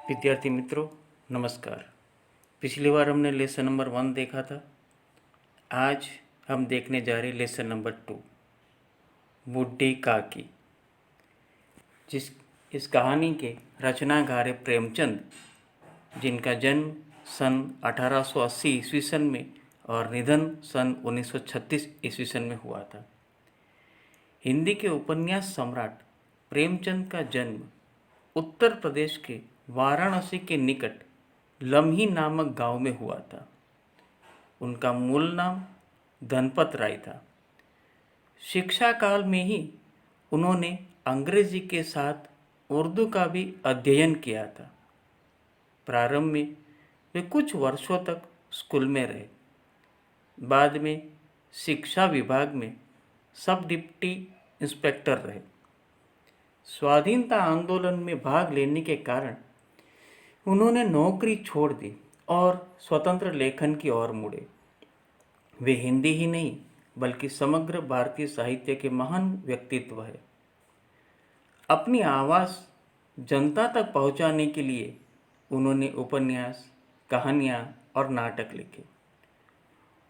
विद्यार्थी मित्रों, नमस्कार। पिछली बार हमने लेसन नंबर 1 देखा था। आज हम देखने जा रहे लेसन नंबर 2, बुड्ढी काकी। इस कहानी के रचनाकार है प्रेमचंद, जिनका जन्म सन 1880 ईस्वी सन में और निधन सन 1936 ईस्वी सन में हुआ था। हिंदी के उपन्यास सम्राट प्रेमचंद का जन्म उत्तर प्रदेश के वाराणसी के निकट लम्ही नामक गांव में हुआ था। उनका मूल नाम धनपत राय था। शिक्षा काल में ही उन्होंने अंग्रेजी के साथ उर्दू का भी अध्ययन किया था। प्रारंभ में वे कुछ वर्षों तक स्कूल में रहे। बाद में शिक्षा विभाग में सब डिप्टी इंस्पेक्टर रहे। स्वाधीनता आंदोलन में भाग लेने के कारण उन्होंने नौकरी छोड़ दी और स्वतंत्र लेखन की ओर मुड़े। वे हिंदी ही नहीं बल्कि समग्र भारतीय साहित्य के महान व्यक्तित्व है। अपनी आवाज़ जनता तक पहुंचाने के लिए उन्होंने उपन्यास, कहानियाँ और नाटक लिखे।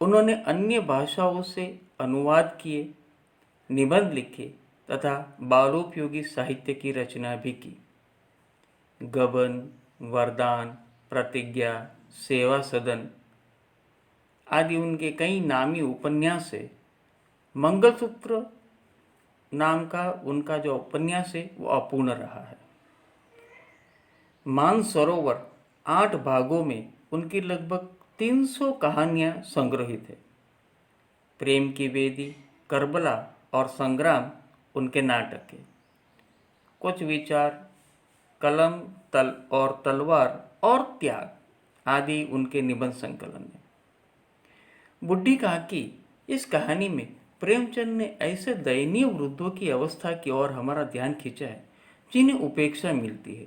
उन्होंने अन्य भाषाओं से अनुवाद किए, निबंध लिखे तथा बालोपयोगी साहित्य की रचना भी की। गबन, वरदान, प्रतिज्ञा, सेवा सदन आदि उनके कई नामी उपन्यास है। मंगलसूत्र नाम का उनका जो उपन्यास है वो अपूर्ण रहा है। मानसरोवर 8 भागों में उनकी लगभग 300 कहानियाँ संग्रहित है। प्रेम की वेदी, करबला और संग्राम उनके नाटक है। कुछ विचार, कलम और तलवार और त्याग आदि उनके निबंध संकलन है। बुड्ढी काकी इस कहानी में प्रेमचंद ने ऐसे दयनीय वृद्धों की अवस्था की ओर हमारा ध्यान खींचा है जिन्हें उपेक्षा मिलती है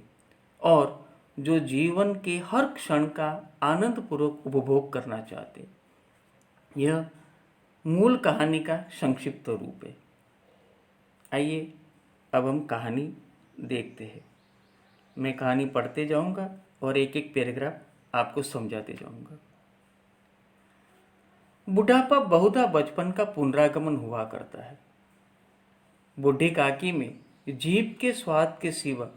और जो जीवन के हर क्षण का आनंदपूर्वक उपभोग करना चाहते हैं। यह मूल कहानी का संक्षिप्त रूप है। आइए अब हम कहानी देखते हैं। मैं कहानी पढ़ते जाऊंगा और एक एक पैराग्राफ आपको समझाते जाऊंगा। बुढ़ापा बहुधा बचपन का पुनरागमन हुआ करता है। बुढ़ी काकी में जीभ के स्वाद के सिवा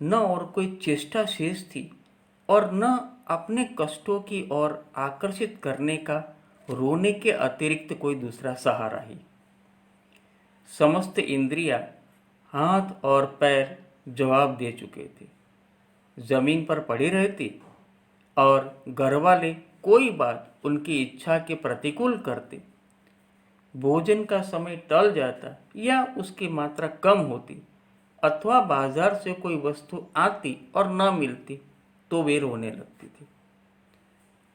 न और कोई चेष्टा शेष थी और न अपने कष्टों की ओर आकर्षित करने का रोने के अतिरिक्त कोई दूसरा सहारा ही। समस्त इंद्रियां, हाथ और पैर जवाब दे चुके थे। जमीन पर पड़ी रहती और घर वाले कोई बात उनकी इच्छा के प्रतिकूल करते। भोजन का समय टल जाता या उसकी मात्रा कम होती अथवा बाजार से कोई वस्तु आती और न मिलती तो वे रोने लगती थी।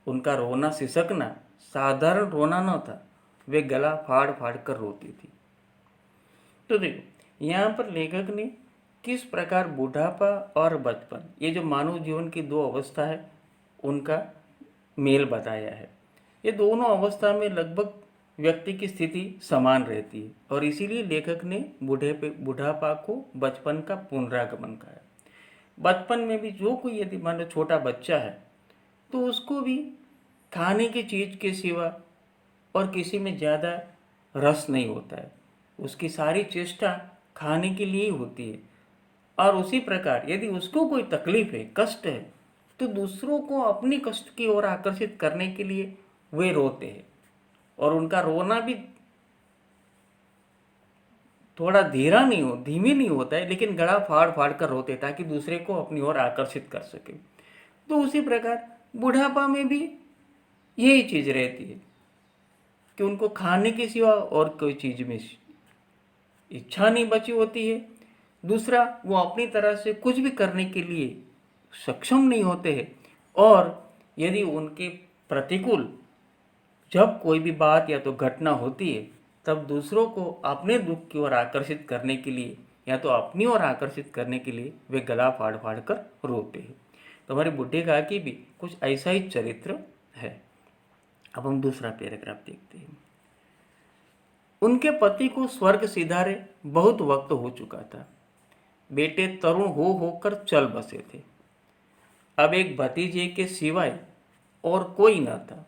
उनका रोना सिसकना साधारण रोना न था, वे गला फाड़ फाड़ कर रोती थी। तो देखो, यहाँ पर लेखक ने किस प्रकार बुढ़ापा और बचपन, ये जो मानव जीवन की 2 अवस्था है, उनका मेल बताया है। ये दोनों अवस्था में लगभग व्यक्ति की स्थिति समान रहती है और इसीलिए लेखक ने बुढ़ापा को बचपन का पुनरागमन कहा है। बचपन में भी जो कोई यदि मान लो छोटा बच्चा है तो उसको भी खाने की चीज़ के सिवा और किसी में ज़्यादा रस नहीं होता है। उसकी सारी चेष्टा खाने के लिए ही होती है। और उसी प्रकार यदि उसको कोई तकलीफ है, कष्ट है, तो दूसरों को अपनी कष्ट की ओर आकर्षित करने के लिए वे रोते हैं। और उनका रोना भी थोड़ा धीमी नहीं होता है, लेकिन गला फाड़ फाड़ कर रोते ताकि दूसरे को अपनी ओर आकर्षित कर सके। तो उसी प्रकार बुढ़ापा में भी यही चीज़ रहती है कि उनको खाने के सिवा और कोई चीज़ में इच्छा नहीं बची होती है। दूसरा, वो अपनी तरह से कुछ भी करने के लिए सक्षम नहीं होते हैं और यदि उनके प्रतिकूल जब कोई भी बात या तो घटना होती है तब दूसरों को अपने दुख की ओर आकर्षित करने के लिए या तो अपनी ओर आकर्षित करने के लिए वे गला फाड़ फाड़ कर रोते हैं। तो हमारे बुढ़े काकी भी कुछ ऐसा ही चरित्र है। अब हम दूसरा पैराग्राफ देखते हैं। उनके पति को स्वर्ग सिधारे बहुत वक्त हो चुका था। बेटे तरुण होकर चल बसे थे। अब एक भतीजे के सिवाय और कोई न था।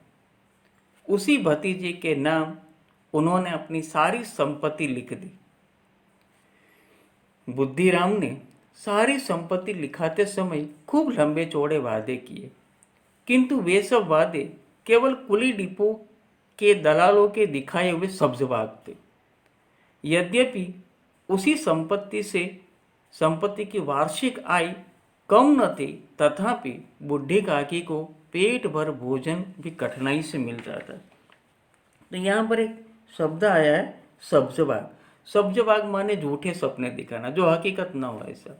उसी भतीजे के नाम उन्होंने अपनी सारी संपत्ति लिख दी। बुद्धिराम ने सारी संपत्ति लिखाते समय खूब लंबे चौड़े वादे किए, किंतु वे सब वादे केवल कुली डिपो के दलालों के दिखाए हुए सब्जबाग थे। यद्यपि उसी संपत्ति की वार्षिक आय कम न थी, तथापि बुढ़ी काकी को पेट भर भोजन भी कठिनाई से मिलता था। तो यहाँ पर एक शब्द आया है सब्जबाग। सब्जबाग माने झूठे सपने दिखाना, जो हकीकत ना हो ऐसा।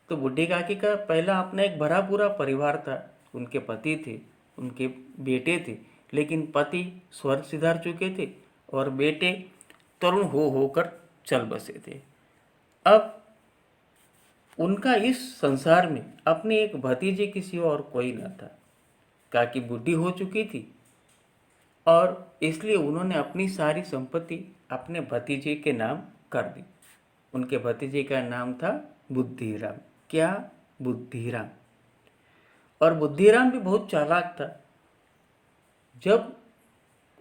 तो बुढ़ी काकी का पहला अपना एक भरा पूरा परिवार था। उनके पति थे, उनके बेटे थे, लेकिन पति स्वर्ग सिधार चुके थे और बेटे तरुण होकर चल बसे थे। अब उनका इस संसार में अपने एक भतीजे के सिवा और कोई न था। काकी बुढ़ी हो चुकी थी और इसलिए उन्होंने अपनी सारी संपत्ति अपने भतीजे के नाम कर दी। उनके भतीजे का नाम था बुद्धिराम। क्या? बुद्धिराम। और बुद्धिराम भी बहुत चालाक था। जब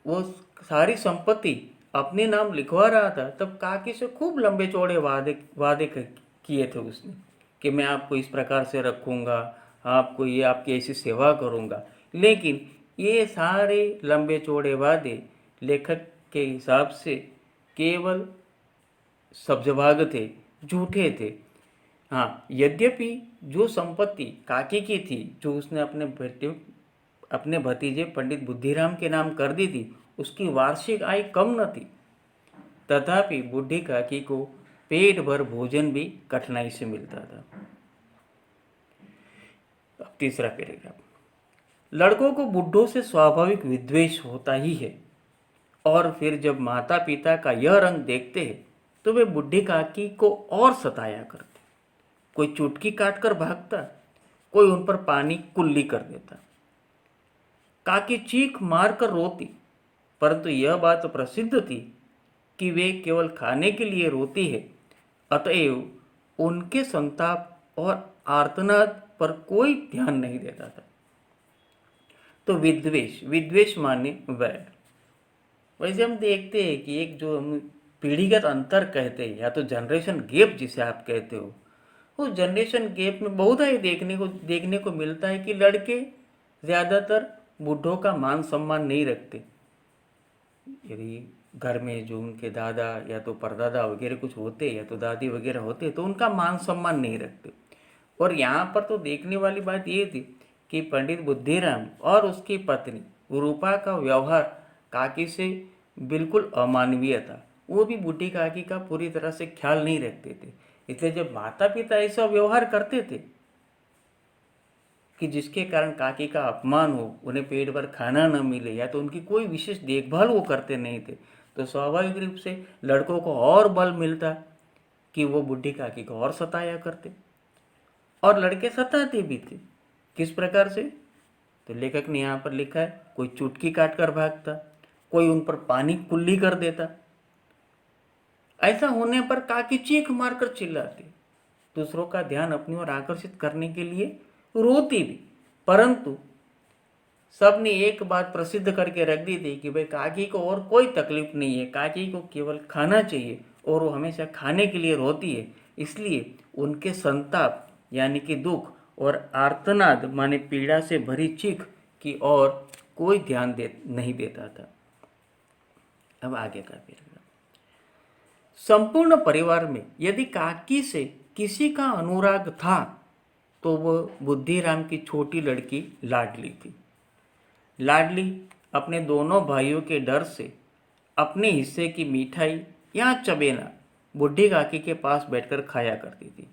वो सारी संपत्ति अपने नाम लिखवा रहा था, तब काकी से खूब लंबे चौड़े वादे किए थे उसने कि मैं आपको इस प्रकार से रखूँगा, आपको ये आपकी ऐसी सेवा करूँगा। लेकिन ये सारे लंबे चौड़े वादे लेखक के हिसाब से केवल सब्जबाग थे, झूठे थे। हाँ, यद्यपि जो संपत्ति काकी की थी, जो उसने अपने भतीजे पंडित बुद्धिराम के नाम कर दी थी, उसकी वार्षिक आय कम न थी, तथापि बुढ़ी काकी को पेट भर भोजन भी कठिनाई से मिलता था। अब तीसरा पैराग्राफ। लड़कों को बुढ़ों से स्वाभाविक विद्वेष होता ही है, और फिर जब माता पिता का यह रंग देखते हैं तो वे बुढ़ी काकी को और सताया करते। कोई चुटकी काटकर भागता, कोई उन पर पानी कुल्ली कर देता। काकी चीख मार कर रोती, परंतु यह बात प्रसिद्ध थी कि वे केवल खाने के लिए रोती है, अतएव उनके संताप और आर्तनाद पर कोई ध्यान नहीं देता था। तो विद्वेष माने वैर। वैसे हम देखते हैं कि एक जो हम पीढ़ीगत अंतर कहते हैं, या तो जनरेशन गैप जिसे आप कहते हो, उस जनरेशन गैप में बहुत ही देखने को मिलता है कि लड़के ज़्यादातर बूढ़ों का मान सम्मान नहीं रखते। यदि घर में जो उनके दादा या तो परदादा वगैरह कुछ होते, या तो दादी वगैरह होते, तो उनका मान सम्मान नहीं रखते। और यहाँ पर तो देखने वाली बात ये थी कि पंडित बुद्धिराम और उसकी पत्नी रूपा का व्यवहार काकी से बिल्कुल अमानवीय था। वो भी बूढ़ी काकी का पूरी तरह से ख्याल नहीं रखते थे। इसलिए जब माता पिता ऐसा व्यवहार करते थे कि जिसके कारण काकी का अपमान हो, उन्हें पेट भर खाना न मिले, या तो उनकी कोई विशेष देखभाल वो करते नहीं थे, तो स्वाभाविक रूप से लड़कों को और बल मिलता कि वो बूढ़ी काकी को और सताया करते। और लड़के सताते भी थे। किस प्रकार से? तो लेखक ने यहाँ पर लिखा है, कोई चुटकी काट कर भागता, कोई उन पर पानी कुल्ली कर देता। ऐसा होने पर काकी चीख मारकर चिल्लाती, दूसरों का ध्यान अपनी ओर आकर्षित करने के लिए रोती भी। परंतु सबने एक बात प्रसिद्ध करके रख दी थी कि भाई काकी को और कोई तकलीफ नहीं है, काकी को केवल खाना चाहिए, और वो हमेशा खाने के लिए रोती है। इसलिए उनके संताप यानी कि दुख और आर्तनाद माने पीड़ा से भरी चीख की ओर कोई ध्यान नहीं देता था। अब आगे का पैराग्राफ। संपूर्ण परिवार में यदि काकी से किसी का अनुराग था तो वह बुद्धिराम की छोटी लड़की लाडली थी। लाडली अपने दोनों भाइयों के डर से अपने हिस्से की मिठाई या चबेना बुढ़ी काकी के पास बैठकर खाया करती थी।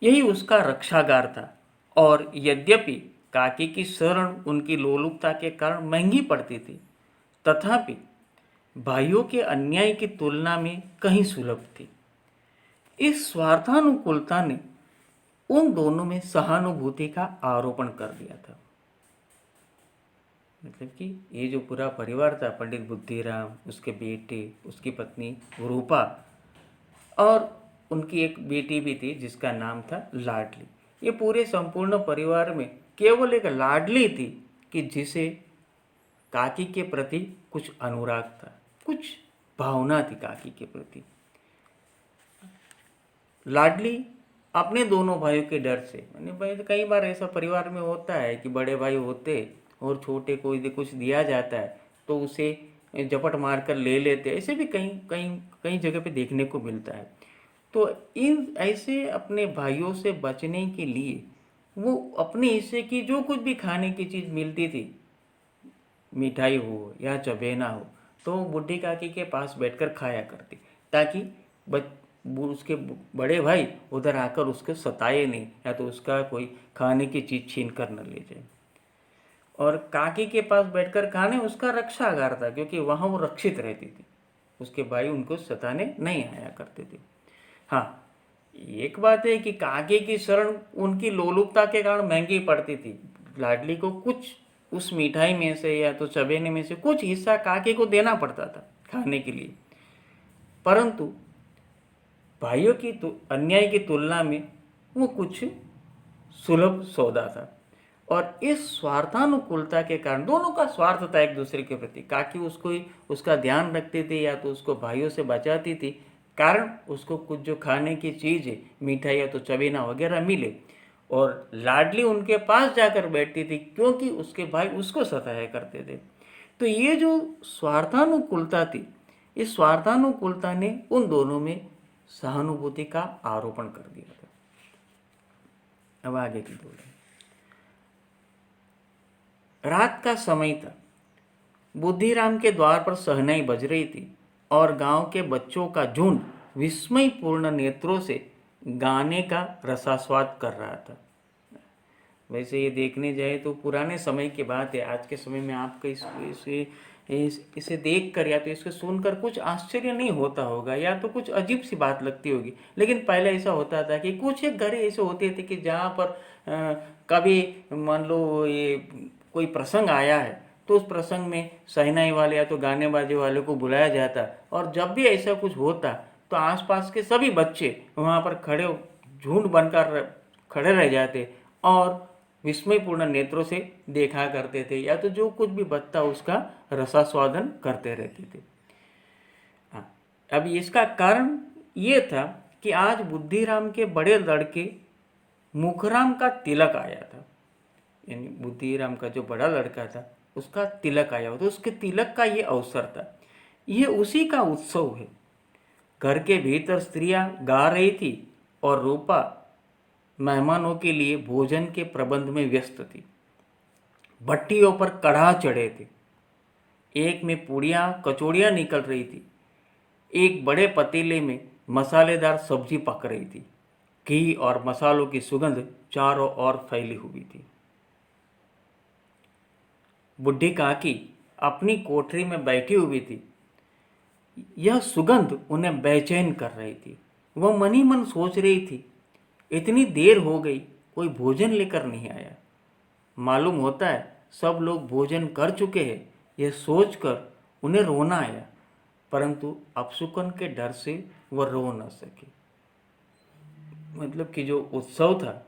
यही उसका रक्षागार था। और यद्यपि काकी की शरण उनकी लोलुपता के कारण महंगी पड़ती थी, तथापि भाइयों के अन्याय की तुलना में कहीं सुलभ थी। इस स्वार्थानुकूलता ने उन दोनों में सहानुभूति का आरोपण कर दिया था। मतलब कि ये जो पूरा परिवार था, पंडित बुद्धिराम, उसके बेटे, उसकी पत्नी रूपा, और उनकी एक बेटी भी थी जिसका नाम था लाडली, ये पूरे संपूर्ण परिवार में केवल एक लाडली थी कि जिसे काकी के प्रति कुछ अनुराग था, कुछ भावना थी काकी के प्रति। लाडली अपने दोनों भाइयों के डर से, मैंने भाई तो कई बार ऐसा परिवार में होता है कि बड़े भाई होते और छोटे को यदि कुछ दिया जाता है तो उसे झपट मार कर ले लेते, ऐसे भी कहीं कहीं कई जगह पे देखने को मिलता है। तो इन ऐसे अपने भाइयों से बचने के लिए वो अपने हिस्से की जो कुछ भी खाने की चीज़ मिलती थी, मिठाई हो या चबेना हो, तो वो बुढ़ी काकी के पास बैठकर खाया करती, ताकि उसके बड़े भाई उधर आकर उसको सताए नहीं या तो उसका कोई खाने की चीज़ छीन कर न ले जाए। और काकी के पास बैठकर खाने उसका रक्षागार था, क्योंकि वहाँ वो रक्षित रहती थी, उसके भाई उनको सताने नहीं आया करते थे। हाँ, एक बात है कि काके की शरण उनकी लोलुपता के कारण महंगी पड़ती थी। लाडली को कुछ उस मिठाई में से या तो चबेने में से कुछ हिस्सा काके को देना पड़ता था खाने के लिए, परंतु भाइयों की अन्याय की तुलना में वो कुछ सुलभ सौदा था। और इस स्वार्थानुकूलता के कारण दोनों का स्वार्थ था एक दूसरे के प्रति। काकी उसको उसका ध्यान रखते थे या तो उसको भाइयों से बचाती थी, कारण उसको कुछ जो खाने की चीज़ है, मिठाई या तो चबेना वगैरह मिले, और लाडली उनके पास जाकर बैठती थी क्योंकि उसके भाई उसको सताया करते थे। तो ये जो स्वार्थानुकूलता थी, इस स्वार्थानुकूलता ने उन दोनों में सहानुभूति का आरोपण कर दिया था। अब आगे की बोले। रात का समय था। बुद्धिराम के द्वार पर शहनाई बज रही थी और गांव के बच्चों का झुंड विस्मयपूर्ण नेत्रों से गाने का रसास्वाद कर रहा था। वैसे ये देखने जाए तो पुराने समय की बात है। आज के समय में आपको इसे देख कर या तो इसको सुनकर कुछ आश्चर्य नहीं होता होगा या तो कुछ अजीब सी बात लगती होगी, लेकिन पहले ऐसा होता था कि कुछ एक घर ऐसे होते थे कि जहाँ पर कभी मान लो ये कोई प्रसंग आया है तो उस प्रसंग में शहनाई वाले या तो गाने बाजे वाले को बुलाया जाता, और जब भी ऐसा कुछ होता तो आसपास के सभी बच्चे वहाँ पर झुंड बनकर खड़े रह जाते और विस्मयपूर्ण नेत्रों से देखा करते थे या तो जो कुछ भी बचता उसका रसास्वादन करते रहते थे। हाँ, अब इसका कारण ये था कि आज बुद्धिराम के बड़े लड़के मुखराम का तिलक आया था। यानी बुद्धिराम का जो बड़ा लड़का था उसका तिलक आया हुआ, तो उसके तिलक का ये अवसर था। ये उसी का उत्सव है। घर के भीतर स्त्रियां गा रही थी और रूपा मेहमानों के लिए भोजन के प्रबंध में व्यस्त थी। भट्टियों पर कढ़ा चढ़े थे, एक में पूड़ियाँ कचौड़ियाँ निकल रही थी, एक बड़े पतीले में मसालेदार सब्जी पक रही थी। घी और मसालों की सुगंध चारों ओर फैली हुई थी। बुढ़ी काकी अपनी कोठरी में बैठी हुई थी। यह सुगंध उन्हें बेचैन कर रही थी। वह मन ही मन सोच रही थी, इतनी देर हो गई, कोई भोजन लेकर नहीं आया। मालूम होता है सब लोग भोजन कर चुके हैं। यह सोचकर उन्हें रोना आया, परंतु अपशुकन के डर से वह रो न सके। मतलब कि जो उत्सव था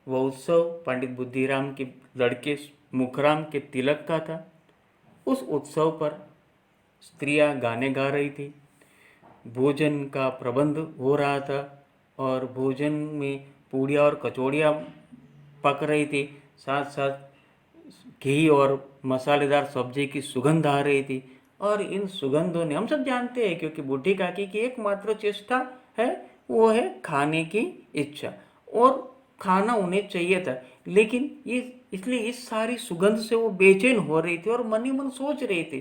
वह उत्सव पंडित बुद्धिराम के लड़के मुखराम के तिलक का था। उस उत्सव पर स्त्रियां गाने गा रही थी, भोजन का प्रबंध हो रहा था और भोजन में पूड़ियाँ और कचौड़ियाँ पक रही थी, साथ साथ घी और मसालेदार सब्जी की सुगंध आ रही थी। और इन सुगंधों ने, हम सब जानते हैं क्योंकि बूढ़ी काकी की एकमात्र चेष्टा है वो है खाने की इच्छा, और खाना उन्हें चाहिए था, लेकिन ये इसलिए इस सारी सुगंध से वो बेचैन हो रही थी और मन ही मन सोच रही थी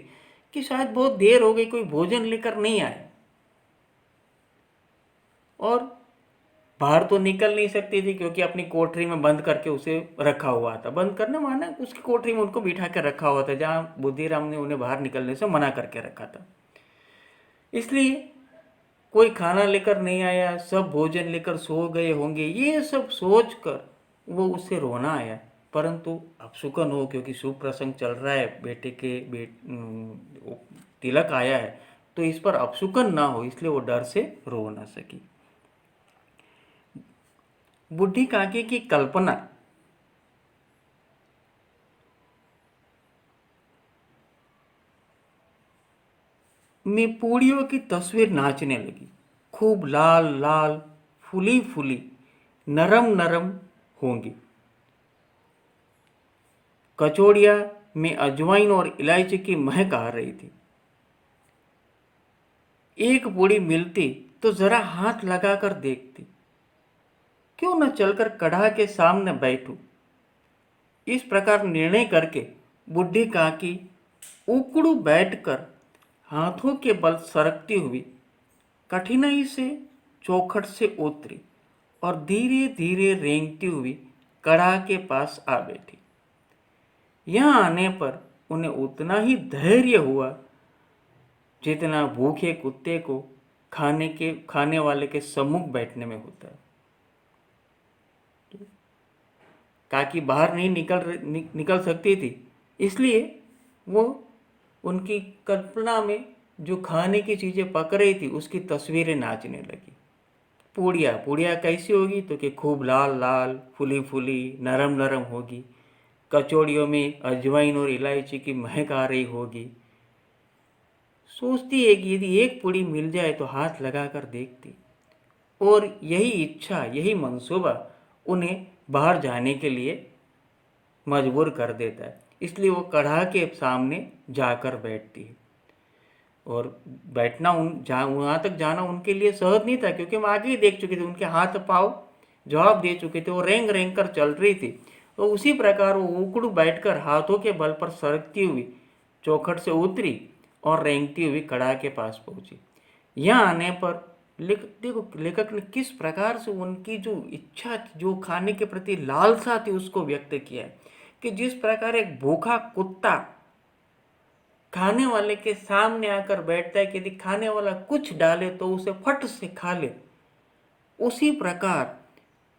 कि शायद बहुत देर हो गई, कोई भोजन लेकर नहीं आया। और बाहर तो निकल नहीं सकती थी क्योंकि अपनी कोठरी में बंद करके उसे रखा हुआ था। बंद करने माना उसकी कोठरी में उनको बिठा कर रखा हुआ था, जहाँ बुद्धिराम ने उन्हें बाहर निकलने से मना करके रखा था। इसलिए कोई खाना लेकर नहीं आया, सब भोजन लेकर सो गए होंगे, ये सब सोच कर वो उसे रोना आया। परंतु अपशुकन हो क्योंकि शुभ प्रसंग चल रहा है, बेटे के तिलक आया है, तो इस पर अपशुकन ना हो इसलिए वो डर से रो ना सकी। बूढ़ी काकी की कल्पना में पूड़ियों की तस्वीर नाचने लगी। खूब लाल लाल, फूली फूली, नरम नरम होंगी। कचौड़िया में अजवाइन और इलायची की महक आ रही थी। एक पूड़ी मिलती तो जरा हाथ लगाकर देखती, क्यों न चलकर कढ़ा के सामने बैठूं। इस प्रकार निर्णय करके बुढ़ी काकी उकड़ू बैठकर हाथों के बल सरकती हुई कठिनाई से चौखट से उतरी और धीरे धीरे रेंगती हुई कढ़ा के पास आ बैठी। यहाँ आने पर उन्हें उतना ही धैर्य हुआ जितना भूखे कुत्ते को खाने वाले के सम्मुख बैठने में होता है। काकी बाहर नहीं निकल सकती थी, इसलिए वो उनकी कल्पना में जो खाने की चीज़ें पक रही थी उसकी तस्वीरें नाचने लगी। पूड़िया पूड़िया कैसी होगी तो कि खूब लाल लाल, फूली फूली, नरम नरम होगी। कचौड़ियों में अजवाइन और इलायची की महक आ रही होगी। सोचती है कि यदि एक पूड़ी मिल जाए तो हाथ लगाकर देखती। और यही इच्छा, यही मंसूबा उन्हें बाहर जाने के लिए मजबूर कर देता है। इसलिए वो कढ़ा के सामने जाकर बैठती है। और बैठना वहाँ तक जाना उनके लिए सहज नहीं था, क्योंकि हम आगे ही देख चुके थे, उनके हाथ पाँव जवाब दे चुके थे। वो रेंग रेंग कर चल रही थी। तो उसी प्रकार वो उकड़ू बैठकर हाथों के बल पर सरकती हुई चौखट से उतरी और रेंगती हुई कढ़ा के पास पहुंची। यहाँ आने पर देखो लेखक ने किस प्रकार से उनकी जो इच्छा थी, जो खाने के प्रति लालसा थी, उसको व्यक्त किया है। कि जिस प्रकार एक भूखा कुत्ता खाने वाले के सामने आकर बैठता है कि यदि खाने वाला कुछ डाले तो उसे फट से खा ले, उसी प्रकार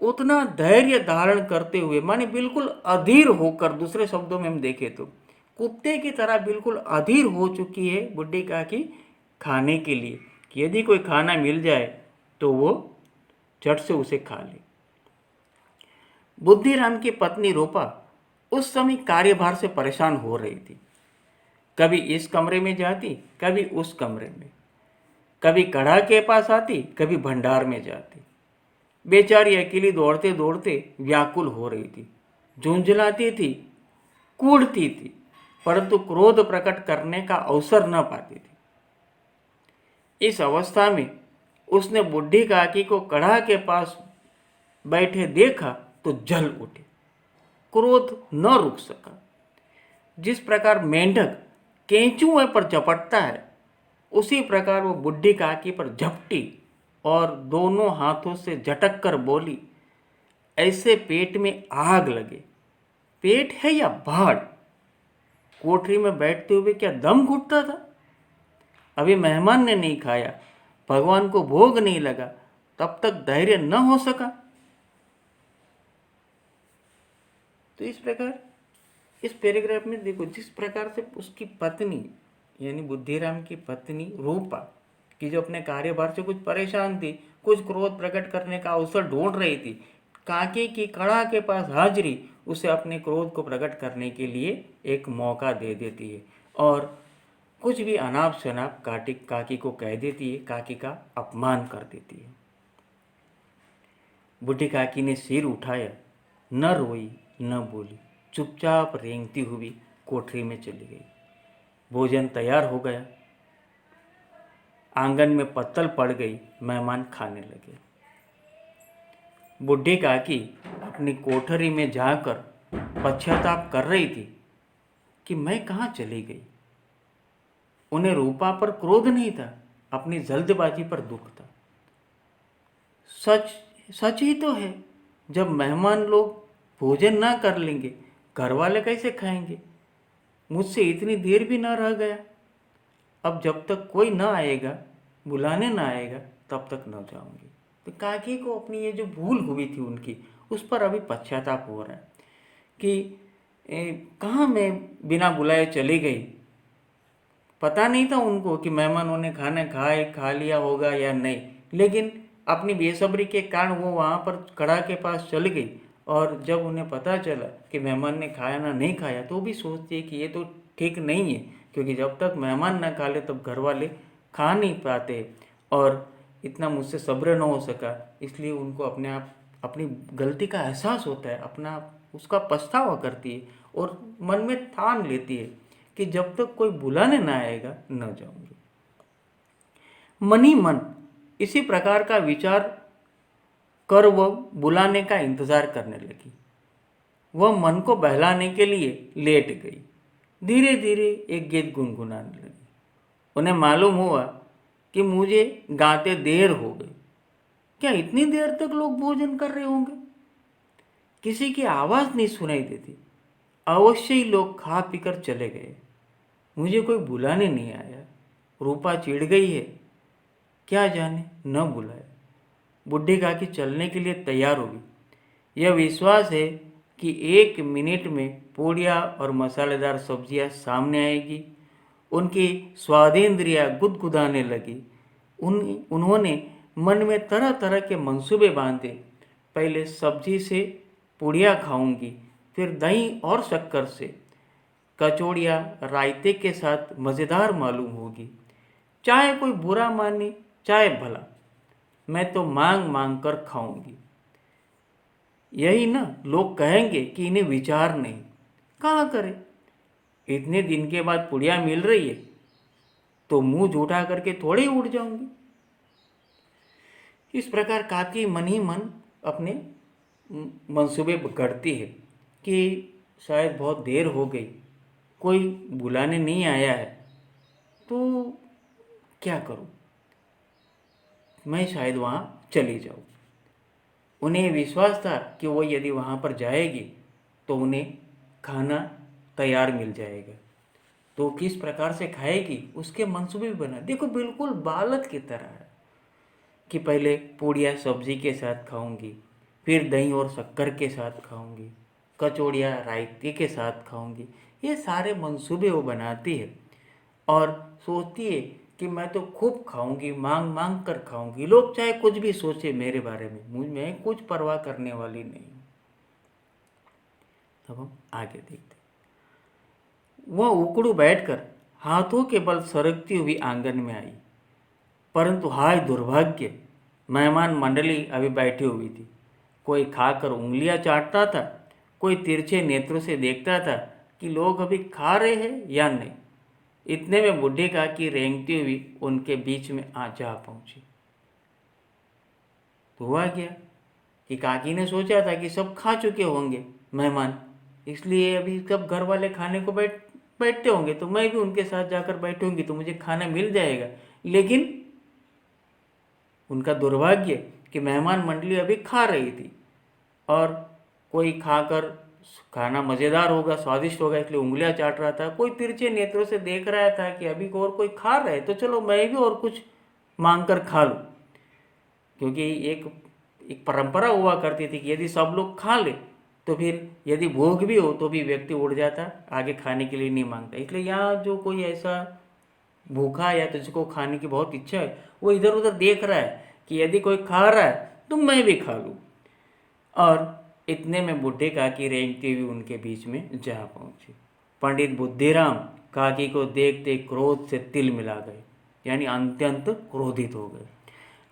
उतना धैर्य धारण करते हुए, माने बिल्कुल अधीर होकर, दूसरे शब्दों में हम देखें तो कुत्ते की तरह बिल्कुल अधीर हो चुकी है बुढ़ी काकी खाने के लिए, कि यदि कोई खाना मिल जाए तो वो झट से उसे खा ले। बुद्धिराम की पत्नी रूपा उस समय कार्यभार से परेशान हो रही थी। कभी इस कमरे में जाती, कभी उस कमरे में, कभी कढ़ा के पास आती, कभी भंडार में जाती। बेचारी अकेली दौड़ते दौड़ते व्याकुल हो रही थी, झुंझलाती थी, कूड़ती थी, परंतु क्रोध प्रकट करने का अवसर न पाती थी। इस अवस्था में उसने बुढ़ी काकी को कढ़ा के पास बैठे देखा तो जल उठे, क्रोध न रुक सका। जिस प्रकार मेंढक केंचुए पर झपटता है, उसी प्रकार वो बुढ़ी काकी पर झपटी और दोनों हाथों से झटक कर बोली, ऐसे पेट में आग लगे। पेट है या भाड़? कोठरी में बैठते हुए क्या दम घुटता था? अभी मेहमान ने नहीं खाया, भगवान को भोग नहीं लगा, तब तक धैर्य न हो सका। तो इस प्रकार इस पैराग्राफ में देखो, जिस प्रकार से उसकी पत्नी यानी बुद्धिराम की पत्नी रूपा, कि जो अपने कार्यभार से कुछ परेशान थी, कुछ क्रोध प्रकट करने का अवसर ढूंढ रही थी, काके की कड़ा के पास हाजिरी उसे अपने क्रोध को प्रकट करने के लिए एक मौका दे देती है और कुछ भी अनाप शनाप काकी को कह देती है, काकी का अपमान कर देती है। बुढ़ी काकी ने सिर उठाया, न रोई न बोली, चुपचाप रेंगती हुई कोठरी में चली गई। भोजन तैयार हो गया, आंगन में पत्तल पड़ गई, मेहमान खाने लगे। बुढ़ी काकी अपनी कोठरी में जाकर पश्चाताप कर रही थी कि मैं कहाँ चली गई। उन्हें रूपा पर क्रोध नहीं था, अपनी जल्दबाजी पर दुख था। सच ही तो है, जब मेहमान लोग भोजन ना कर लेंगे, घर वाले कैसे खाएंगे? मुझसे इतनी देर भी ना रह गया। अब जब तक कोई ना आएगा, बुलाने ना आएगा, तब तक न जाऊंगी। तो काकी को अपनी ये जो भूल हुई थी उनकी, उस पर अभी पश्चाताप हो रहा है कि कहाँ मैं बिना बुलाए चली गई। पता नहीं था उनको कि मेहमानों ने खाना खा लिया होगा या नहीं, लेकिन अपनी बेसब्री के कारण वो वहाँ पर कड़ा के पास चल गई, और जब उन्हें पता चला कि मेहमान ने खाना नहीं खाया तो वो भी सोचती है कि ये तो ठीक नहीं है, क्योंकि जब तक मेहमान ना खा ले तब घर वाले खा नहीं पाते, और इतना मुझसे सब्र न हो सका, इसलिए उनको अपने आप अपनी गलती का एहसास होता है, अपना उसका पछतावा करती है और मन में ठान लेती है कि जब तक कोई बुलाने ना आएगा न जाऊंगी। मन ही मन इसी प्रकार का विचार कर वह बुलाने का इंतजार करने लगी। वह मन को बहलाने के लिए लेट गई। धीरे धीरे एक गीत गुनगुनाने लगी। उन्हें मालूम हुआ कि मुझे गाते देर हो गई। क्या इतनी देर तक लोग भोजन कर रहे होंगे? किसी की आवाज़ नहीं सुनाई देती। अवश्य ही लोग खा पीकर चले गए। मुझे कोई बुलाने नहीं आया। रूपा चिढ़ गई है, क्या जाने न बुलाए। बुढ़ी काकी चलने के लिए तैयार होगी। यह विश्वास है कि 1 मिनट में पूड़ियाँ और मसालेदार सब्जियाँ सामने आएगी। उनकी स्वादेंद्रियाँ गुदगुदाने लगी। उन्होंने मन में तरह तरह के मंसूबे बांधे। पहले सब्जी से पूड़ियाँ खाऊंगी, फिर दही और शक्कर से। कचौड़ियाँ रायते के साथ मज़ेदार मालूम होगी। चाहे कोई बुरा माने चाहे भला, मैं तो मांग मांग कर खाऊंगी। यही ना लोग कहेंगे कि इन्हें विचार नहीं। कहाँ करे? इतने दिन के बाद पुड़िया मिल रही है तो मुंह झूठा करके थोड़े ही उड़ जाऊंगी। इस प्रकार काकी मन ही मन अपने मंसूबे गढ़ती है कि शायद बहुत देर हो गई, कोई बुलाने नहीं आया है, तो क्या करूं, मैं शायद वहाँ चली जाऊं। उन्हें विश्वास था कि वो यदि वहाँ पर जाएगी तो उन्हें खाना तैयार मिल जाएगा, तो किस प्रकार से खाएगी उसके मंसूबे भी बना। देखो बिल्कुल बालक की तरह है कि पहले पूड़ियाँ सब्जी के साथ खाऊंगी, फिर दही और शक्कर के साथ खाऊंगी, कचौड़ियाँ रायते के साथ खाऊंगी। ये सारे मंसूबे वो बनाती है और सोचती है कि मैं तो खूब खाऊंगी, मांग मांग कर खाऊंगी। लोग चाहे कुछ भी सोचे मेरे बारे में, मैं कुछ परवाह करने वाली नहीं हूँ। तब हम आगे देखते। वह उकड़ू बैठकर हाथों के बल सरकती हुई आंगन में आई, परंतु हाय दुर्भाग्य, मेहमान मंडली अभी बैठी हुई थी। कोई खाकर उंगलियां चाटता था, कोई तिरछे नेत्रों से देखता था कि लोग अभी खा रहे हैं या नहीं। इतने में बुढ़ी काकी रेंगती हुई उनके बीच में आ जा पहुंची। तो हुआ क्या कि काकी ने सोचा था कि सब खा चुके होंगे मेहमान, इसलिए अभी सब घर वाले खाने को बैठते होंगे तो मैं भी उनके साथ जाकर बैठूंगी तो मुझे खाना मिल जाएगा। लेकिन उनका दुर्भाग्य कि मेहमान मंडली अभी खा रही थी और कोई खाकर, खाना मज़ेदार होगा, स्वादिष्ट होगा इसलिए उंगलियां चाट रहा था, कोई तिरछे नेत्रों से देख रहा था कि अभी और कोई खा रहा है तो चलो मैं भी और कुछ मांग कर खा लूँ। क्योंकि एक एक परंपरा हुआ करती थी कि यदि सब लोग खा ले तो फिर यदि भोग भी हो तो भी व्यक्ति उड़ जाता, आगे खाने के लिए नहीं मांगता। इसलिए यहाँ जो कोई ऐसा भूखा है या तो जिसको खाने की बहुत इच्छा है वो इधर उधर देख रहा है कि यदि कोई खा रहा है तो मैं भी खा लूँ। और इतने में बुढ़े काकी रेंगती हुई उनके बीच में जा पहुंची। पंडित बुद्धिराम काकी को देखते क्रोध से तिल मिला गए, यानी अत्यंत क्रोधित हो गए।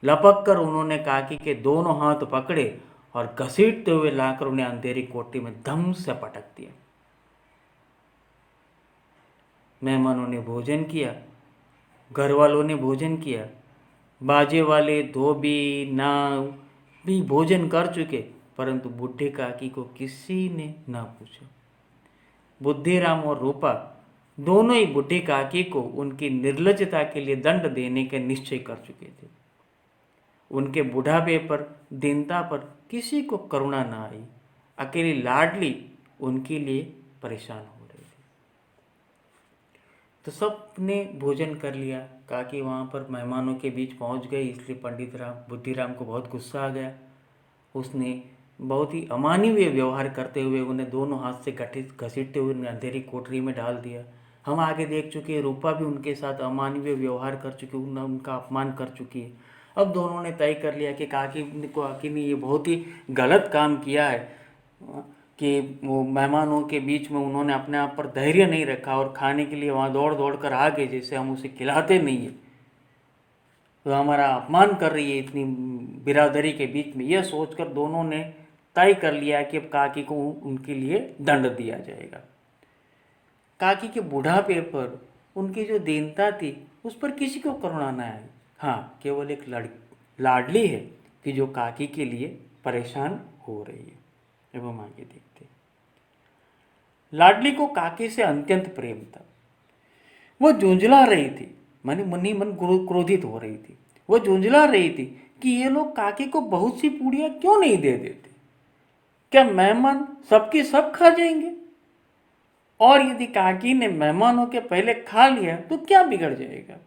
लपक कर उन्होंने काकी के दोनों हाथ पकड़े और घसीटते हुए लाकर उन्हें अंधेरी कोठी में धम से पटक दिया। मेहमानों ने भोजन किया, घर वालों ने भोजन किया, बाजे वाले धोबी नाव भी भोजन कर चुके, परंतु बुढ़े काकी को किसी ने ना पूछा। बुद्धिराम और रूपा दोनों ही बुढ़ी काकी को उनकी निर्लजता के लिए दंड देने के निश्चय कर चुके थे। उनके बुढ़ापे पर, दीनता पर किसी को करुणा ना आई। अकेली लाडली उनके लिए परेशान हो रही थी। तो सब ने भोजन कर लिया। काकी वहाँ पर मेहमानों के बीच पहुँच गई, इसलिए पंडित बुद्धिराम को बहुत गुस्सा आ गया। उसने बहुत ही अमानवीय व्यवहार करते हुए उन्हें दोनों हाथ से घसीटते हुए अंधेरी कोठरी में डाल दिया। हम आगे देख चुके हैं, रूपा भी उनके साथ अमानवीय व्यवहार कर चुकी, उनका अपमान कर चुकी है। अब दोनों ने तय कर लिया कि काकी ने ये बहुत ही गलत काम किया है कि वो मेहमानों के बीच में उन्होंने अपने आप पर धैर्य नहीं रखा और खाने के लिए वहाँ दौड़ दौड़ कर आ गए, जैसे हम उसे खिलाते नहीं है, तो हमारा अपमान कर रही है इतनी बिरादरी के बीच में। यह सोचकर दोनों ने तय कर लिया कि अब काकी को उनके लिए दंड दिया जाएगा। काकी के बुढ़ापे पर उनकी जो दीनता थी उस पर किसी को करुणा न आई। हाँ, केवल एक लाडली है कि जो काकी के लिए परेशान हो रही है। अब हम आगे देखते हैं। लाडली को काकी से अत्यंत प्रेम था। वह झुंझला रही थी, मन ही मन क्रोधित हो रही थी। वह झुंझला रही थी कि ये लोग काकी को बहुत सी पूड़ियाँ क्यों नहीं दे देते। क्या मेहमान सबकी सब खा जाएंगे? और यदि काकी ने मेहमानों के पहले खा लिया तो क्या बिगड़ जाएगा?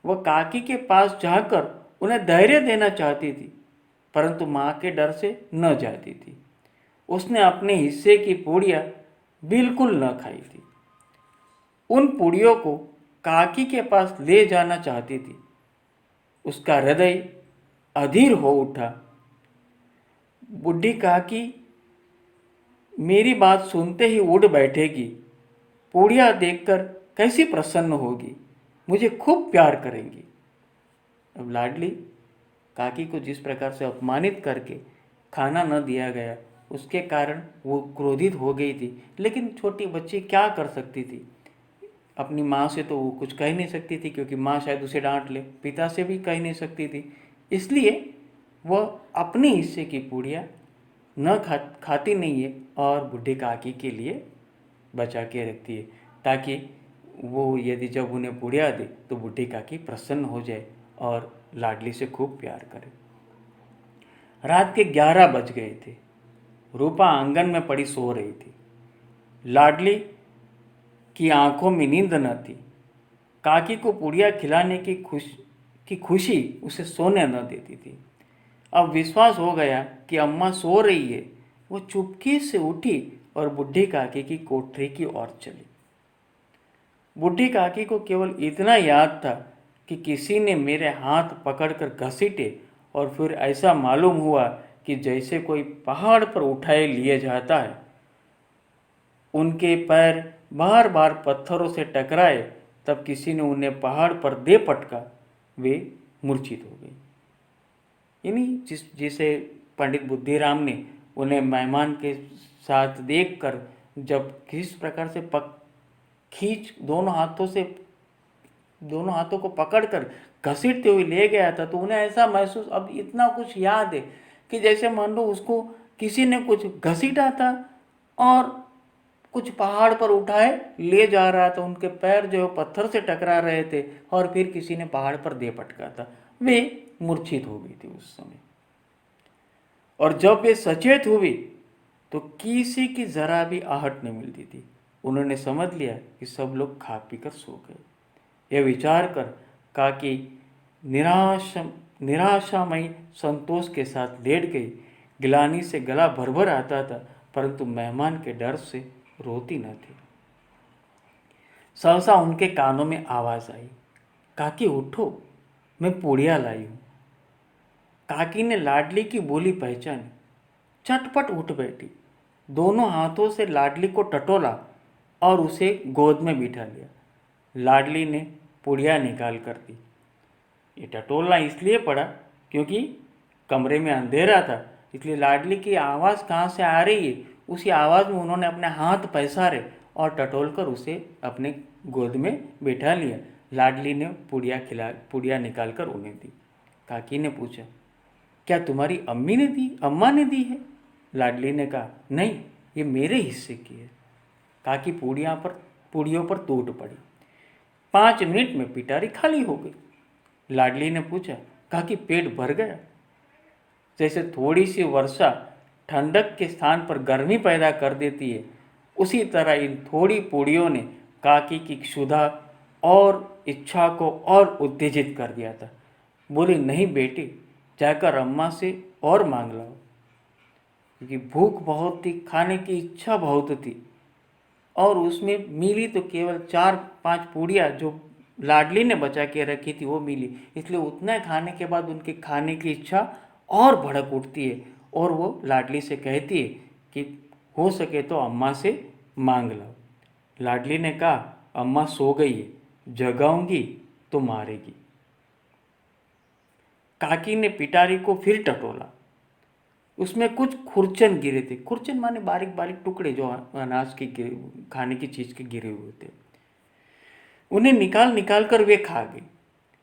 वह काकी के पास जाकर उन्हें धैर्य देना चाहती थी, परंतु माँ के डर से न जाती थी। उसने अपने हिस्से की पूड़ियाँ बिल्कुल न खाई थी। उन पूड़ियों को काकी के पास ले जाना चाहती थी। उसका हृदय अधीर हो उठा। बूढ़ी काकी मेरी बात सुनते ही उठ बैठेगी, पूड़ियाँ देखकर कैसी प्रसन्न होगी, मुझे खूब प्यार करेंगी। अब लाडली काकी को जिस प्रकार से अपमानित करके खाना न दिया गया उसके कारण वो क्रोधित हो गई थी, लेकिन छोटी बच्ची क्या कर सकती थी? अपनी माँ से तो वो कुछ कह नहीं सकती थी, क्योंकि माँ शायद उसे डांट ले, पिता से भी कह नहीं सकती थी। इसलिए वह अपने हिस्से की पूड़ियाँ न खाती नहीं है और बूढ़ी काकी के लिए बचा के रखती है, ताकि वो यदि जब उन्हें पूड़ियाँ दे तो बूढ़ी काकी प्रसन्न हो जाए और लाडली से खूब प्यार करे। रात के 11 बज गए थे। रूपा आंगन में पड़ी सो रही थी। लाडली की आंखों में नींद न थी। काकी को पूड़ियाँ खिलाने की खुशी उसे सोने न देती थी। अब विश्वास हो गया कि अम्मा सो रही है। वो चुपके से उठी और बुढ़ी काकी की कोठरी की ओर चली। बुढ़ी काकी को केवल इतना याद था कि किसी ने मेरे हाथ पकड़कर घसीटे और फिर ऐसा मालूम हुआ कि जैसे कोई पहाड़ पर उठाए लिए जाता है। उनके पैर बार बार पत्थरों से टकराए, तब किसी ने उन्हें पहाड़ पर दे पटका, वे मूर्छित हो गई। इन्हीं जिसे पंडित बुद्धिराम ने उन्हें मेहमान के साथ देखकर जब किस प्रकार से खींच दोनों हाथों को पकड़कर घसीटते हुए ले गया था, तो उन्हें ऐसा महसूस, अब इतना कुछ याद है कि जैसे मान लो उसको किसी ने कुछ घसीटा था और कुछ पहाड़ पर उठाए ले जा रहा था। उनके पैर जो पत्थर से टकरा रहे थे और फिर किसी ने पहाड़ पर दे पटका था। वे मूर्छित हो गई थी उस समय। और जब वे सचेत हुई तो किसी की जरा भी आहट नहीं मिलती थी। उन्होंने समझ लिया कि सब लोग खा पीकर सो गए। यह विचार कर काकी निराशामयी संतोष के साथ लेट गई। गिलानी से गला भर भर आता था, परंतु मेहमान के डर से रोती न थी। सहसा उनके कानों में आवाज आई, काकी उठो, मैं पूड़ियाँ लाई हूँ। काकी ने लाडली की बोली पहचानी, चटपट उठ बैठी, दोनों हाथों से लाडली को टटोला और उसे गोद में बिठा लिया। लाडली ने पूड़ियाँ निकाल कर दी। ये टटोलना इसलिए पड़ा क्योंकि कमरे में अंधेरा था, इसलिए लाडली की आवाज़ कहाँ से आ रही है, उसी आवाज़ में उन्होंने अपने हाथ पसारे और टटोल कर उसे अपने गोद में बैठा लिया। लाडली ने पूड़ियाँ निकाल कर उन्हें दी। काकी ने पूछा, क्या तुम्हारी अम्मा ने दी है? लाडली ने कहा, नहीं, ये मेरे हिस्से की है। काकी पूड़ियों पर टूट पड़ी। 5 मिनट में पिटारी खाली हो गई। लाडली ने पूछा, काकी पेट भर गया? जैसे थोड़ी सी वर्षा ठंडक के स्थान पर गर्मी पैदा कर देती है, उसी तरह इन थोड़ी पूड़ियों ने काकी की क्षुधा और इच्छा को और उत्तेजित कर दिया था। बोली, नहीं बेटी, जाकर अम्मा से और मांग लाओ, क्योंकि भूख बहुत थी, खाने की इच्छा बहुत थी और उसमें मिली तो केवल 4-5 पूड़ियाँ जो लाडली ने बचा के रखी थी वो मिली, इसलिए उतना खाने के बाद उनकी खाने की इच्छा और भड़क उठती है और वो लाडली से कहती है कि हो सके तो अम्मा से मांग लो। लाडली ने कहा, अम्मा सो गई है, जगाऊंगी तो मारेगी। काकी ने पिटारी को फिर टटोला। उसमें कुछ खुरचन गिरे थे। खुरचन माने बारीक बारीक टुकड़े जो अनाज के खाने की चीज के गिरे हुए थे। उन्हें निकाल निकाल कर वे खा गई।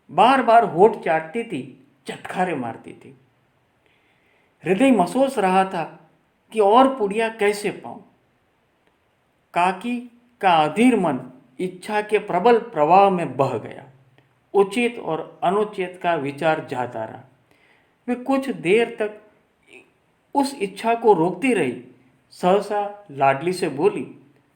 बार बार होठ चाटती थी, चटखारे मारती थी। हृदय महसूस रहा था कि और पुड़िया कैसे पाऊं। काकी का अधीर मन इच्छा के प्रबल प्रवाह में बह गया। उचित और अनुचित का विचार जाता रहा। वे कुछ देर तक उस इच्छा को रोकती रही। सहसा लाडली से बोली,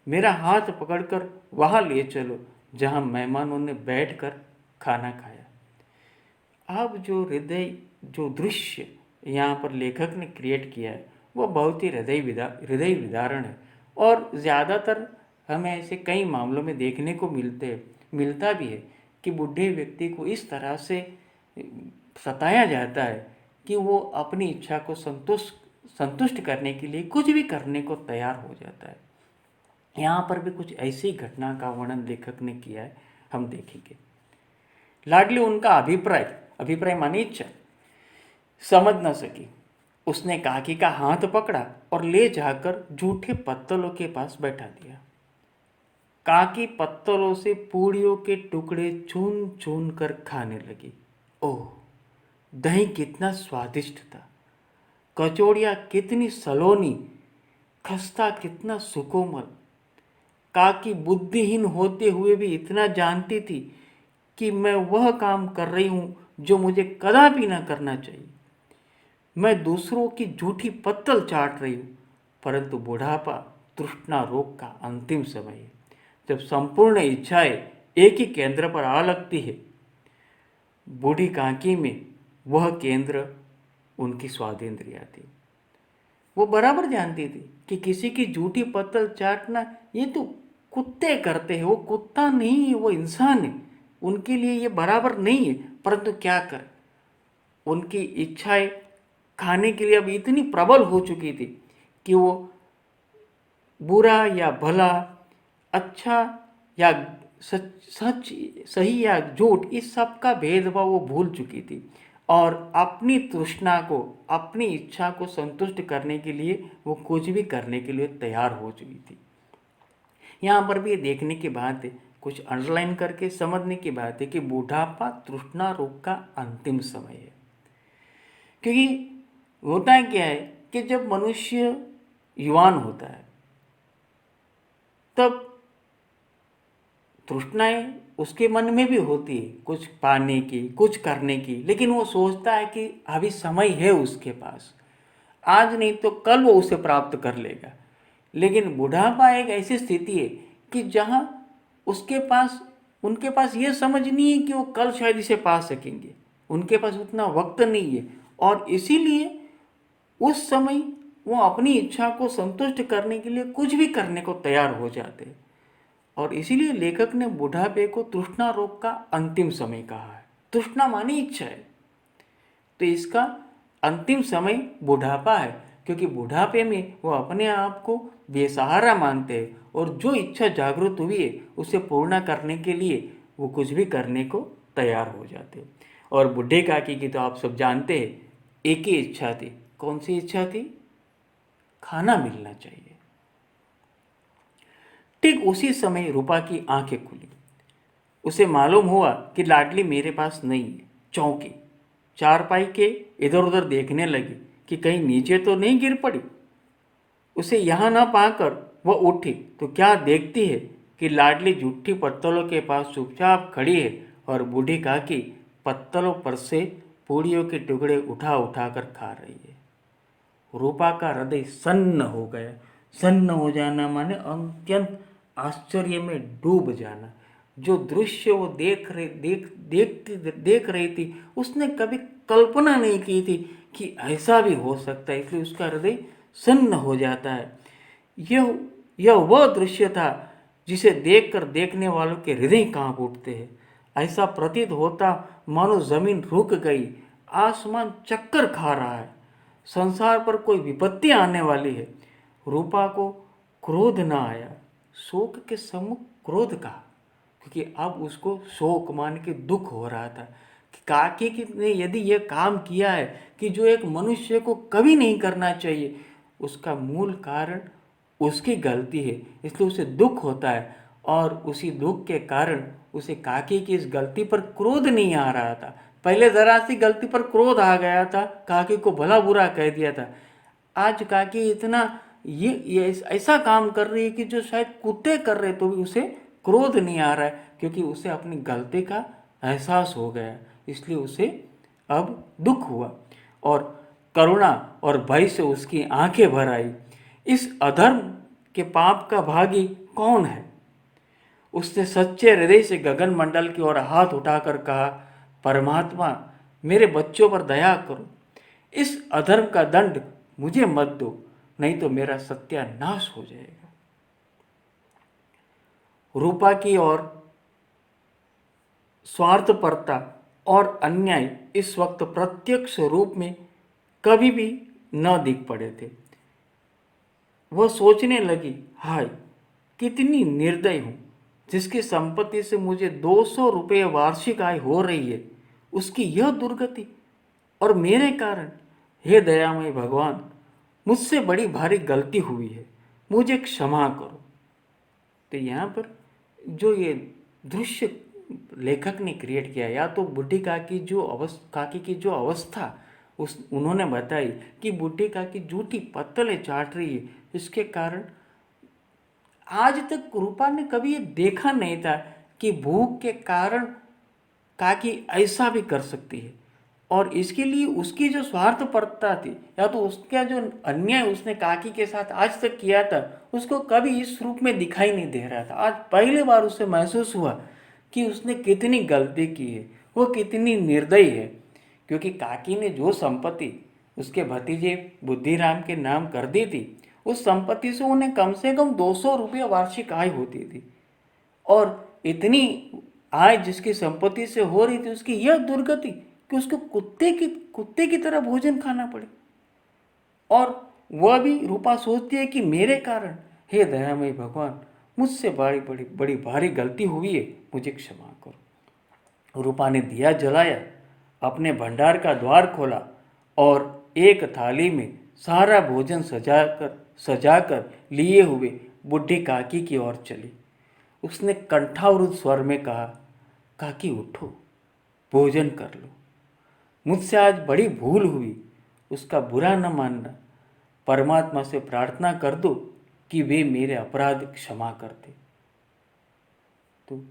मेरा हाथ पकड़कर वहां ले चलो जहां मेहमानों ने बैठकर खाना खाया। अब जो हृदय जो दृश्य यहाँ पर लेखक ने क्रिएट किया है वो बहुत ही हृदय विदारण है और ज़्यादातर हमें ऐसे कई मामलों में देखने को मिलता भी है कि बूढ़े व्यक्ति को इस तरह से सताया जाता है कि वो अपनी इच्छा को संतुष्ट करने के लिए कुछ भी करने को तैयार हो जाता है। यहाँ पर भी कुछ ऐसी घटना का वर्णन लेखक ने किया है, हम देखेंगे। लाडली उनका अभिप्राय माने इच्छा समझ न सकी। उसने काकी का हाथ पकड़ा और ले जाकर जूठे पत्तलों के पास बैठा दिया। काकी पत्तलों से पूड़ियों के टुकड़े चून चून कर खाने लगी। ओह, दही कितना स्वादिष्ट था, कचौड़ियाँ कितनी सलोनी, खस्ता कितना सुकोमल। काकी बुद्धिहीन होते हुए भी इतना जानती थी कि मैं वह काम कर रही हूँ जो मुझे कदापि न करना चाहिए। मैं दूसरों की झूठी पत्तल चाट रही हूँ, परंतु बुढ़ापा तृष्णा रोग का अंतिम समय है, जब संपूर्ण इच्छाएं एक ही केंद्र पर आ लगती है। बूढ़ी काकी में वह केंद्र उनकी स्वादेंद्रिया थी। वो बराबर जानती थी कि किसी की झूठी पत्तल चाटना ये तो कुत्ते करते हैं, वो कुत्ता नहीं है, वो इंसान है, उनके लिए ये बराबर नहीं है। परंतु क्या कर, उनकी इच्छाएं खाने के लिए अब इतनी प्रबल हो चुकी थी कि वो बुरा या भला, अच्छा या सच सही या झूठ, इस सब का भेदभाव वो भूल चुकी थी और अपनी तृष्णा को, अपनी इच्छा को संतुष्ट करने के लिए वो कुछ भी करने के लिए तैयार हो चुकी थी। यहाँ पर भी देखने की बात है, कुछ अंडरलाइन करके समझने की बात है कि बुढ़ापा तृष्णा रोग का अंतिम समय है। क्योंकि होता क्या है कि जब मनुष्य युवान होता है तब तृष्णाएं उसके मन में भी होती है, कुछ पाने की, कुछ करने की, लेकिन वो सोचता है कि अभी समय है उसके पास, आज नहीं तो कल वो उसे प्राप्त कर लेगा। लेकिन बुढ़ापा एक ऐसी स्थिति है कि जहाँ उनके पास ये समझ नहीं है कि वो कल शायद इसे पा सकेंगे, उनके पास उतना वक्त नहीं है और इसीलिए उस समय वो अपनी इच्छा को संतुष्ट करने के लिए कुछ भी करने को तैयार हो जाते हैं। और इसीलिए लेखक ने बुढ़ापे को तृष्णा रोग का अंतिम समय कहा है। तृष्णा मानी इच्छा है, तो इसका अंतिम समय बुढ़ापा है, क्योंकि बुढ़ापे में वो अपने आप को बेसहारा मानते हैं और जो इच्छा जागृत हुई है उसे पूर्ण करने के लिए वो कुछ भी करने को तैयार हो जाते हैं। और बुढ़े काकी की तो आप सब जानते हैं, एक ही इच्छा थी। कौन सी इच्छा थी? खाना मिलना चाहिए। ठीक उसी समय रूपा की आंखें खुली। उसे मालूम हुआ कि लाडली मेरे पास नहीं है। चौंकी, चारपाई के इधर उधर देखने लगी कि कहीं नीचे तो नहीं गिर पड़ी। उसे यहाँ न पाकर वह उठी तो क्या देखती है कि लाडली झूठी पत्तलों के पास चुपचाप खड़ी है और बूढ़ी काकी पत्तलों पर से पूड़ियों के टुकड़े उठा उठा कर खा रही है। रूपा का हृदय सन्न हो गया। सन्न हो जाना माने अत्यंत आश्चर्य में डूब जाना। जो दृश्य वो देख रही थी, उसने कभी कल्पना नहीं की थी कि ऐसा भी हो सकता है, इसलिए उसका हृदय सन्न हो जाता है। यह वह दृश्य था जिसे देखकर देखने वालों के हृदय कांप उठते हैं। ऐसा प्रतीत होता मानो जमीन रुक गई, आसमान चक्कर खा रहा है, संसार पर कोई विपत्ति आने वाली है। रूपा को क्रोध न आया, शोक के सम्मुख क्रोध कहा, क्योंकि अब उसको शोक मान के दुख हो रहा था कि काकी ने यदि यह काम किया है कि जो एक मनुष्य को कभी नहीं करना चाहिए, उसका मूल कारण उसकी गलती है, इसलिए उसे दुख होता है। और उसी दुख के कारण उसे काकी की इस गलती पर क्रोध नहीं आ रहा था। पहले जरा सी गलती पर क्रोध आ गया था, काकी को भला बुरा कह दिया था। आज काकी इतना ये ऐसा काम कर रही है कि जो शायद कुत्ते कर रहे तो भी उसे क्रोध नहीं आ रहा है, क्योंकि उसे अपनी गलती का एहसास हो गया, इसलिए उसे अब दुख हुआ और करुणा और भय से उसकी आंखें भर आई। इस अधर्म के पाप का भागी कौन है? उसने सच्चे हृदय से गगन मंडल की ओर हाथ उठाकर कहा, परमात्मा मेरे बच्चों पर दया करो, इस अधर्म का दंड मुझे मत दो, नहीं तो मेरा सत्यानाश हो जाएगा। रूपा की ओर स्वार्थपरता और अन्याय इस वक्त प्रत्यक्ष रूप में कभी भी न दिख पड़े थे। वह सोचने लगी, हाय कितनी निर्दयी हूँ, जिसकी संपत्ति से मुझे 200 रुपये वार्षिक आय हो रही है, उसकी यह दुर्गति और मेरे कारण। हे दयामय भगवान, मुझसे बड़ी भारी गलती हुई है, मुझे क्षमा करो। तो यहाँ पर जो ये दृश्य लेखक ने क्रिएट किया, या तो बुढ़ी काकी की जो अवस्था उस उन्होंने बताई कि बुढ़ी काकी जूठी पत्तलें चाट रही है, इसके कारण आज तक रूपा ने कभी ये देखा नहीं था कि भूख के कारण काकी ऐसा भी कर सकती है। और इसके लिए उसकी जो स्वार्थपरता थी, या तो उसका जो अन्याय उसने काकी के साथ आज तक किया था, उसको कभी इस रूप में दिखाई नहीं दे रहा था। आज पहली बार उसे महसूस हुआ कि उसने कितनी गलती की है, वो कितनी निर्दयी है। क्योंकि काकी ने जो संपत्ति उसके भतीजे बुद्धिराम के नाम कर दी थी, उस संपत्ति से कम 200 रुपये वार्षिक आय होती थी। और इतनी आय जिसकी संपत्ति से हो रही थी, उसकी यह दुर्गति कि उसको कुत्ते की तरह भोजन खाना पड़े। और वह भी रूपा सोचती है कि मेरे कारण। हे दयामय भगवान, मुझसे बड़ी बड़ी बड़ी भारी गलती हुई है, मुझे क्षमा करो। रूपा ने दिया जलाया, अपने भंडार का द्वार खोला और एक थाली में सारा भोजन सजाकर लिए हुए बुढ़ी काकी की ओर चली। उसने कंठावरुद्ध स्वर में कहा, काकी उठो, भोजन कर लो, मुझसे आज बड़ी भूल हुई, उसका बुरा न मानना। परमात्मा से प्रार्थना कर दो कि वे मेरे अपराध क्षमा कर दे। तो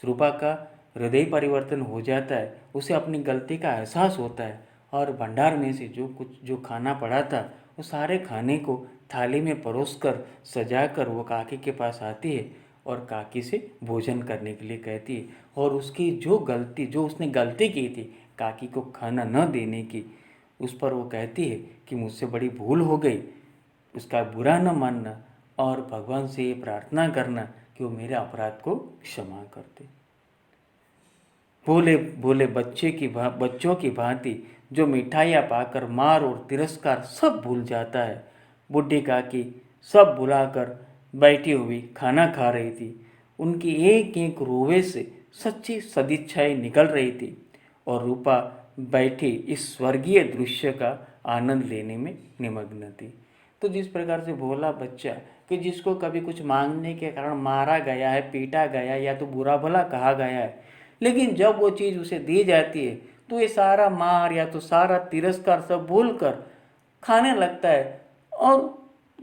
रूपा का हृदय परिवर्तन हो जाता है, उसे अपनी गलती का एहसास होता है और भंडार में से जो खाना पड़ा था, वो सारे खाने को थाली में परोसकर सजाकर वो काकी के पास आती है और काकी से भोजन करने के लिए कहती है। और उसकी जो उसने गलती की थी काकी को खाना न देने की, उस पर वो कहती है कि मुझसे बड़ी भूल हो गई, उसका बुरा न मानना और भगवान से ये प्रार्थना करना कि वो मेरे अपराध को क्षमा कर दे। भोले भोले बच्चों की भांति जो मिठाइयाँ पाकर मार और तिरस्कार सब भूल जाता है, बुढ़ी काकी सब भुलाकर बैठी हुई खाना खा रही थी। उनकी एक एक रोवे से सच्ची सदिच्छाएं निकल रही थी और रूपा बैठी इस स्वर्गीय दृश्य का आनंद लेने में निमग्न थी। तो जिस प्रकार से भोला बच्चा कि जिसको कभी कुछ मांगने के कारण मारा गया है, पीटा गया या तो बुरा भला कहा गया है, लेकिन जब वो चीज़ उसे दी जाती है तो ये सारा मार या तो सारा तिरस्कार सब भूल कर खाने लगता है और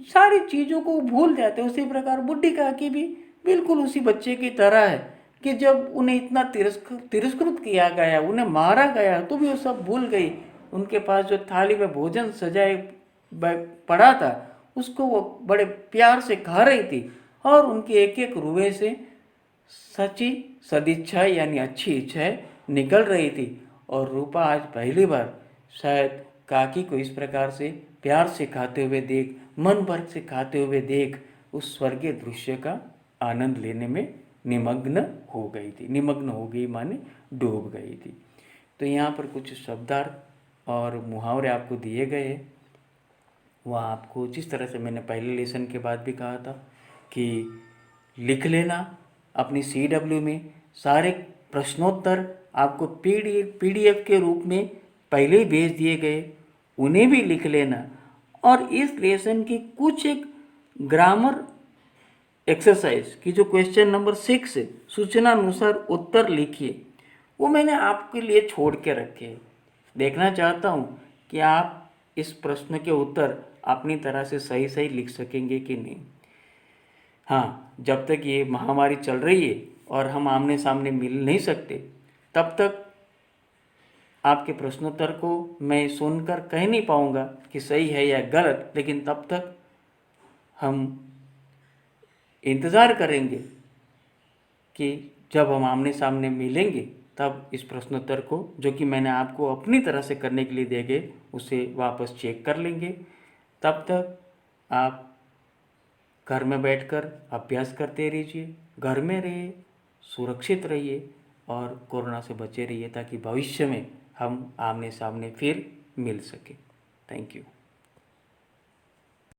सारी चीज़ों को भूल जाते हैं। उसी प्रकार बुढ़ी काकी भी बिल्कुल उसी बच्चे की तरह है कि जब उन्हें इतना तिरस्कृत किया गया, उन्हें मारा गया, तो भी वो सब भूल गई। उनके पास जो थाली में भोजन सजाए पड़ा था, उसको वो बड़े प्यार से खा रही थी और उनके एक एक रुए से सच्ची सदिच्छाएं यानी अच्छी इच्छाएं निकल रही थी। और रूपा आज पहली बार शायद काकी को इस प्रकार से प्यार से खाते हुए देख, मन भर से खाते हुए देख, उस स्वर्गीय दृश्य का आनंद लेने में निमग्न हो गई थी। निमग्न हो गई माने डूब गई थी। तो यहाँ पर कुछ शब्दार्थ और मुहावरे आपको दिए गए हैं। वह आपको जिस तरह से मैंने पहले लेसन के बाद भी कहा था कि लिख लेना अपनी CW में। सारे प्रश्नोत्तर आपको PDF के रूप में पहले ही भेज दिए गए, उन्हें भी लिख लेना। और इस लेसन की कुछ एक ग्रामर एक्सरसाइज की जो क्वेश्चन नंबर 6 है, सूचना अनुसार उत्तर लिखिए, वो मैंने आपके लिए छोड़ के रखे हैं। देखना चाहता हूँ कि आप इस प्रश्न के उत्तर अपनी तरह से सही सही लिख सकेंगे कि नहीं। हाँ, जब तक ये महामारी चल रही है और हम आमने सामने मिल नहीं सकते, तब तक आपके प्रश्नोत्तर को मैं सुनकर कह नहीं पाऊँगा कि सही है या गलत, लेकिन तब तक हम इंतज़ार करेंगे कि जब हम आमने सामने मिलेंगे तब इस प्रश्नोत्तर को, जो कि मैंने आपको अपनी तरह से करने के लिए दिए गए, उसे वापस चेक कर लेंगे। तब तक आप घर में बैठकर अभ्यास करते रहिए, घर में रहिए, सुरक्षित रहिए और कोरोना से बचे रहिए, ताकि भविष्य में हम आमने सामने फिर मिल सकें। Thank you.